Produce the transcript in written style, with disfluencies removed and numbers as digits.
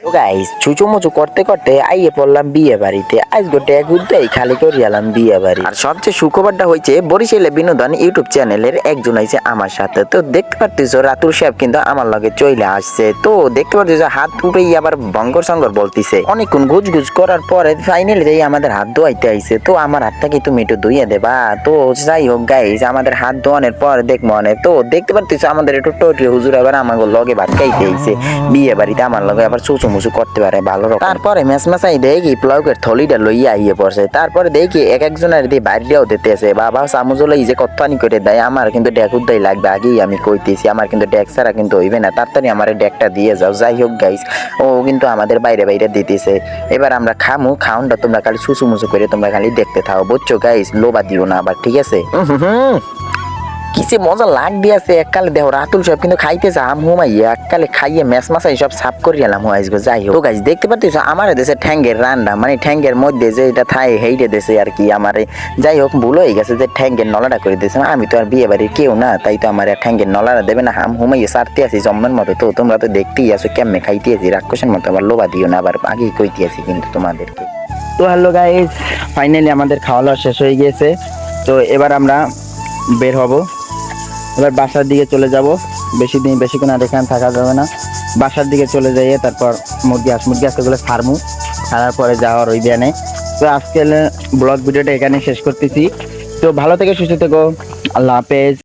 তো গাইস চুচুমুচু করতে করতে আইয়ে পড়লাম বিয়ে বাড়িতে। আজ গোটে ঘুরতেই খালি করে এলাম বিয়ে বাড়ি। আর সবচেয়ে সুখবরটা হয়েছে বরিশালে বিনোদন ইউটিউব চ্যানেলের একজন আইছে আমার সাথে। তো দেখতে পারতেছো রাতুল সাহেব কিন্তু আমার লগে চলে আসছে। তো দেখতে পারতেছো হাত উঠেই আবার বঙ্গর সঙ্গর বলতিছে। অনেকক্ষণ গুজগুজ করার পরে ফাইনালি আমাদের হাত ধোয়াইতে আইছে। তো আমার হাতটাকে তুমি একটু ধুইয়ে দেবা। তো যাই হোক গাইস আমাদের হাত ধোয়ানোর পর দেখবো অনেক। তো দেখতে পারতেছো আমাদের একটু টোটি হুজুর আবার আমার লগে ভাত খাইতে আইছে বিয়ে বাড়িতে। আমার লগে আবার চুচুমুচু করতে পারে ভালো রকম। তারপরে মেসমাসাই দেখি প্লাউকের থলিটা লইয়া আইয়ে পড়ছে। তারপরে দেখি এক একজনের দিয়ে বাইরেও দিতেছে। বাবা চামুজলে যে কত্তানি করে দেয়। আমার কিন্তু ডেক উদ্দাই লাগবে আগেই আমি কইতেছি। আমার কিন্তু ডেক ছাড়া কিন্তু হইবে না। তাড়াতাড়ি আমার ডেকটা দিয়ে যাও। যাই হোক গাইস ও কিন্তু আমাদের বাইরে বাইরে দিতেছে। এবার আমরা খামু। খাউনটা তোমরা খালি চুচুমুচু করে তোমরা খালি দেখতে থাও, বুঝছো গাইস? লোবা দিও না আবার, ঠিক আছে? কিসে মজা লাগ দিয়েছে এককালে। দেখো রাতুল সব কিন্তু খাইতেছে আম হুমাইয়া এককালে খাইয়ে ম্যাচ মাছাই সব সাফ করে এলাম আইসগো। যাই হোক গাইস দেখতে পাচ্ছ আমার দেশে ঠ্যাঙ্গের রান্না, মানে ঠ্যাঙ্গের মধ্যে যে এটা থাই হেইটে দেশে আর কি আমার। যাই হোক ভুল হয়ে গেছে যে ঠ্যাঙ্গের নলাটা করে দিয়েছে। আমি তো আর বিয়ে বাড়ির কেউ না, তাই তো আমার ঠ্যাঙ্গের নলাটা দেবে না। হাম হুমাইয়ে সারতে আছি জম্মের মতো। তো তোমরা তো দেখতেই আছো কেমনে খাইতে আছি রাক্ষসের মতো। আবার লোভা দিও না আবার, আগেই কইতে আছি কিন্তু তোমাদেরকে। তো হ্যালো গাইস, ফাইনালি আমাদের খাওয়া দাওয়া শেষ হয়ে গিয়েছে। তো এবার আমরা বের হব, এবার বাসার দিকে চলে যাব। বেশিক্ষণ আর এখানে থাকা যাবে না। বাসার দিকে চলে যাইয়ে তারপর মুরগি আজকেগুলো ছাড়মু, ছাড়ার পরে যাওয়ার ওই ব্যানে। তো আজকে ব্লগ ভিডিওটা এখানে শেষ করতেছি। তো ভালো থেকে সুস্থ থেকো, আল্লাহ হাফেজ।